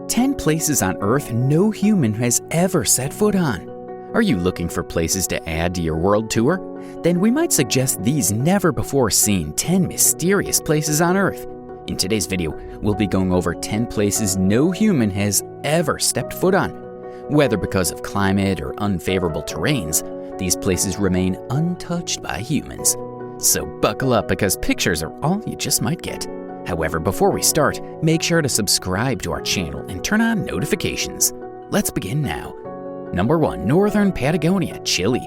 10 places on Earth no human has ever set foot on. Are you looking for places to add to your world tour? Then we might suggest these never-before-seen 10 mysterious places on Earth. In today's video, we'll be going over 10 places no human has ever stepped foot on. Whether because of climate or unfavorable terrains, these places remain untouched by humans. So buckle up because pictures are all you just might get. However, before we start, make sure to subscribe to our channel and turn on notifications. Let's begin now. Number 1. Northern Patagonia, Chile.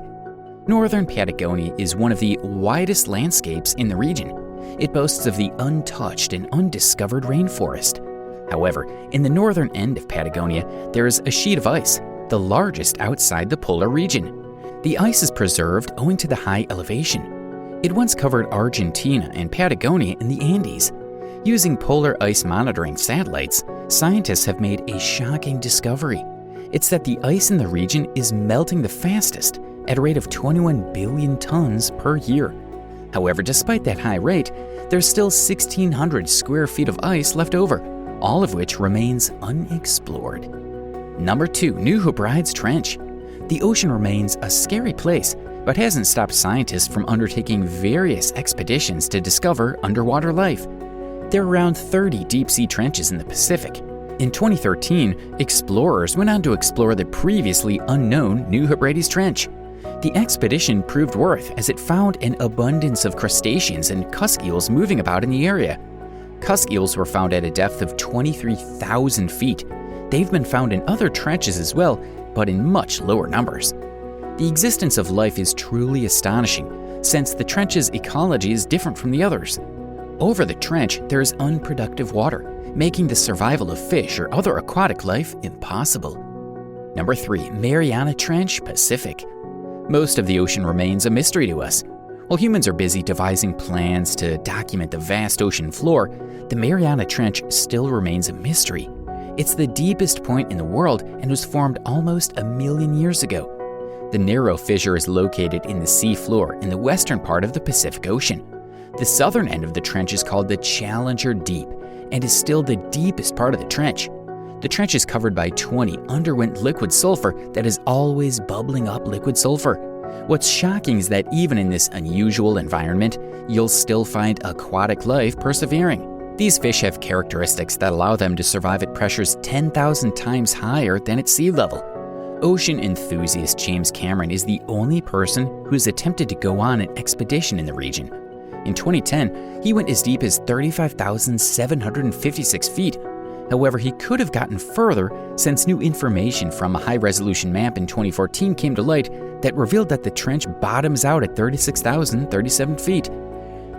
Northern Patagonia is one of the widest landscapes in the region. It boasts of the untouched and undiscovered rainforest. However, in the northern end of Patagonia, there is a sheet of ice, the largest outside the polar region. The ice is preserved owing to the high elevation. It once covered Argentina and Patagonia in the Andes. Using polar ice monitoring satellites, scientists have made a shocking discovery. It's that the ice in the region is melting the fastest, at a rate of 21 billion tons per year. However, despite that high rate, there's still 1,600 square feet of ice left over, all of which remains unexplored. Number 2. New Hebrides Trench. The ocean remains a scary place, but hasn't stopped scientists from undertaking various expeditions to discover underwater life. There are around 30 deep-sea trenches in the Pacific. In 2013, explorers went on to explore the previously unknown New Hebrides Trench. The expedition proved worth as it found an abundance of crustaceans and cusk eels moving about in the area. Cusk eels were found at a depth of 23,000 feet. They've been found in other trenches as well, but in much lower numbers. The existence of life is truly astonishing, since the trench's ecology is different from the others. Over the trench, there is unproductive water, making the survival of fish or other aquatic life impossible. Number 3. Mariana Trench, Pacific. Most of the ocean remains a mystery to us. While humans are busy devising plans to document the vast ocean floor, the Mariana Trench still remains a mystery. It's the deepest point in the world and was formed almost 1 million years ago. The narrow fissure is located in the sea floor in the western part of the Pacific Ocean. The southern end of the trench is called the Challenger Deep and is still the deepest part of the trench. The trench is covered by 20 underwent liquid sulfur that is always bubbling up liquid sulfur. What's shocking is that even in this unusual environment, you'll still find aquatic life persevering. These fish have characteristics that allow them to survive at pressures 10,000 times higher than at sea level. Ocean enthusiast James Cameron is the only person who's attempted to go on an expedition in the region. In 2010, he went as deep as 35,756 feet. However, he could have gotten further since new information from a high-resolution map in 2014 came to light that revealed that the trench bottoms out at 36,037 feet.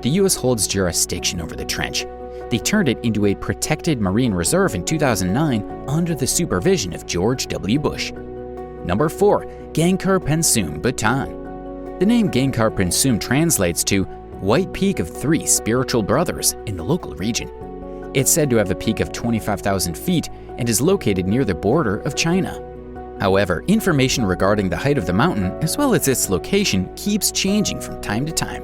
The U.S. holds jurisdiction over the trench. They turned it into a protected marine reserve in 2009 under the supervision of George W. Bush. Number 4. Gangkhar Puensum, Bhutan. The name Gangkhar Puensum translates to White Peak of Three Spiritual Brothers in the local region. It's said to have a peak of 25,000 feet and is located near the border of China. However, information regarding the height of the mountain as well as its location keeps changing from time to time.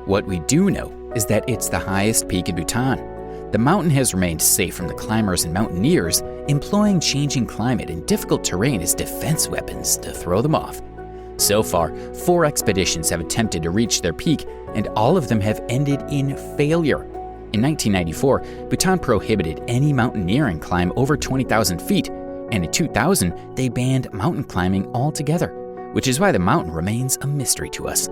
What we do know is that it's the highest peak in Bhutan. The mountain has remained safe from the climbers and mountaineers, employing changing climate and difficult terrain as defense weapons to throw them off. So far, 4 expeditions have attempted to reach their peak, and all of them have ended in failure. In 1994, Bhutan prohibited any mountaineering climb over 20,000 feet, and in 2000, they banned mountain climbing altogether, which is why the mountain remains a mystery to us.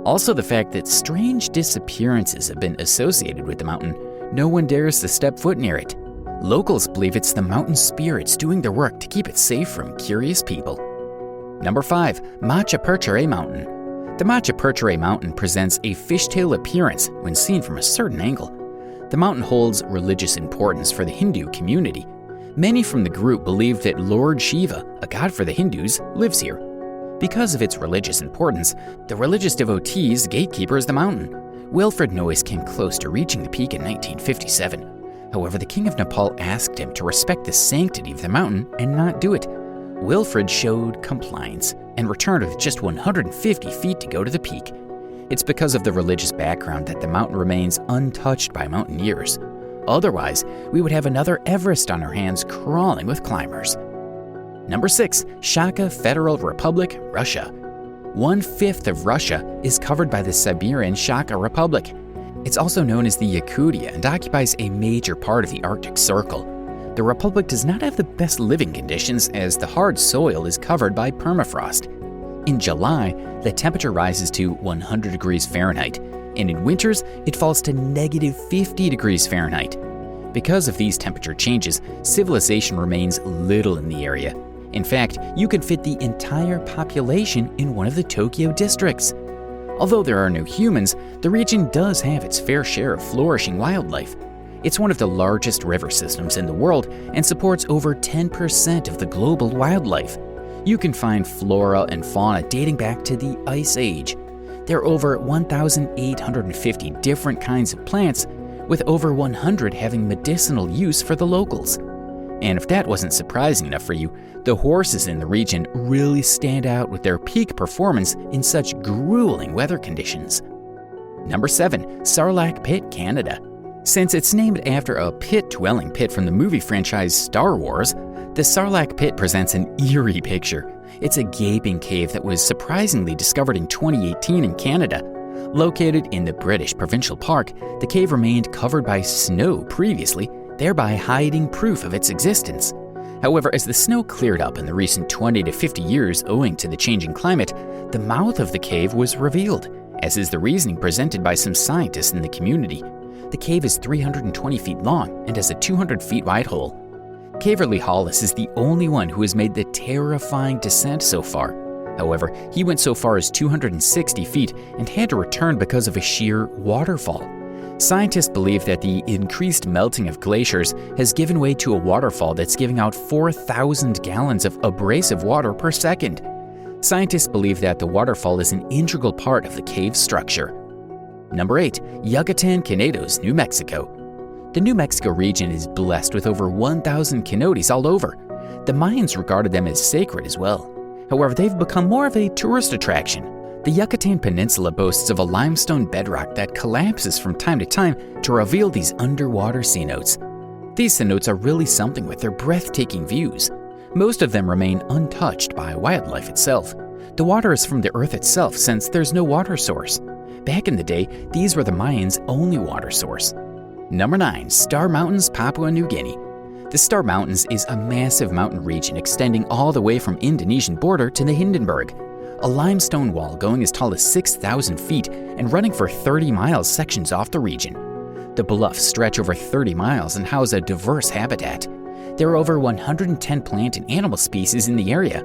Also, the fact that strange disappearances have been associated with the mountain, no one dares to step foot near it. Locals believe it's the mountain spirits doing their work to keep it safe from curious people. Number 5. Machapuchare Mountain. The Machapuchare Mountain presents a fishtail appearance when seen from a certain angle. The mountain holds religious importance for the Hindu community. Many from the group believe that Lord Shiva, a god for the Hindus, lives here. Because of its religious importance, the religious devotees gatekeepers the mountain. Wilfred Noyes came close to reaching the peak in 1957. However, the King of Nepal asked him to respect the sanctity of the mountain and not do it. Wilfred showed compliance and returned with just 150 feet to go to the peak. It's because of the religious background that the mountain remains untouched by mountaineers. Otherwise, we would have another Everest on our hands crawling with climbers. Number 6. Shaka Federal Republic, Russia. 1/5 of Russia is covered by the Siberian Shaka Republic. It's also known as the Yakutia and occupies a major part of the Arctic Circle. The republic does not have the best living conditions as the hard soil is covered by permafrost. In July, the temperature rises to 100 degrees Fahrenheit, and in winters, it falls to -50 degrees Fahrenheit. Because of these temperature changes, civilization remains little in the area. In fact, you could fit the entire population in one of the Tokyo districts. Although there are no humans, the region does have its fair share of flourishing wildlife. It's one of the largest river systems in the world and supports over 10% of the global wildlife. You can find flora and fauna dating back to the Ice Age. There are over 1,850 different kinds of plants, with over 100 having medicinal use for the locals. And if that wasn't surprising enough for you, the horses in the region really stand out with their peak performance in such grueling weather conditions. Number 7. Sarlacc Pit, Canada. Since it's named after a pit-dwelling pit from the movie franchise Star Wars, the Sarlacc Pit presents an eerie picture. It's a gaping cave that was surprisingly discovered in 2018 in Canada. Located in the British Provincial Park, the cave remained covered by snow previously, thereby hiding proof of its existence. However, as the snow cleared up in the recent 20 to 50 years owing to the changing climate, the mouth of the cave was revealed, as is the reasoning presented by some scientists in the community. The cave is 320 feet long and has a 200 feet wide hole. Caverly Hollis is the only one who has made the terrifying descent so far. However, he went so far as 260 feet and had to return because of a sheer waterfall. Scientists believe that the increased melting of glaciers has given way to a waterfall that's giving out 4,000 gallons of abrasive water per second. Scientists believe that the waterfall is an integral part of the cave structure. Number 8. Yucatan, Cenotes, New Mexico. The New Mexico region is blessed with over 1,000 cenotes all over. The Mayans regarded them as sacred as well. However, they've become more of a tourist attraction. The Yucatan Peninsula boasts of a limestone bedrock that collapses from time to time to reveal these underwater cenotes. These cenotes are really something with their breathtaking views. Most of them remain untouched by wildlife itself. The water is from the earth itself since there's no water source. Back in the day, these were the Mayans' only water source. Number 9. Star Mountains, Papua New Guinea. The Star Mountains is a massive mountain region extending all the way from Indonesian border to the Hindenburg. A limestone wall going as tall as 6,000 feet and running for 30 miles sections off the region. The bluffs stretch over 30 miles and house a diverse habitat. There are over 110 plant and animal species in the area.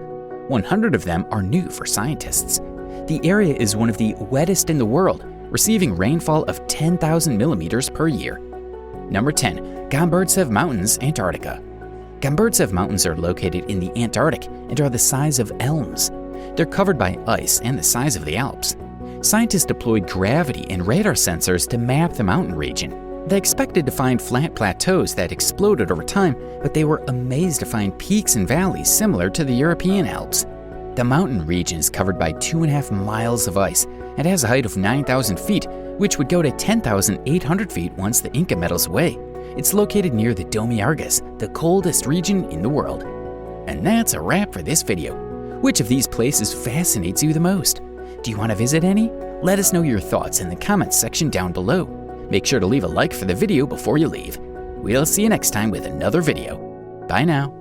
100 of them are new for scientists. The area is one of the wettest in the world, receiving rainfall of 10,000 millimeters per year. Number 10. Gamburtsev Mountains, Antarctica. Gamburtsev Mountains are located in the Antarctic and are the size of elms. They're covered by ice and the size of the Alps. Scientists deployed gravity and radar sensors to map the mountain region. They expected to find flat plateaus that exploded over time, but they were amazed to find peaks and valleys similar to the European Alps. The mountain region is covered by 2.5 miles of ice and has a height of 9,000 feet, which would go to 10,800 feet once the Inca melts away. It's located near the Dominguez, the coldest region in the world. And that's a wrap for this video. Which of these places fascinates you the most? Do you want to visit any? Let us know your thoughts in the comments section down below. Make sure to leave a like for the video before you leave. We'll see you next time with another video. Bye now.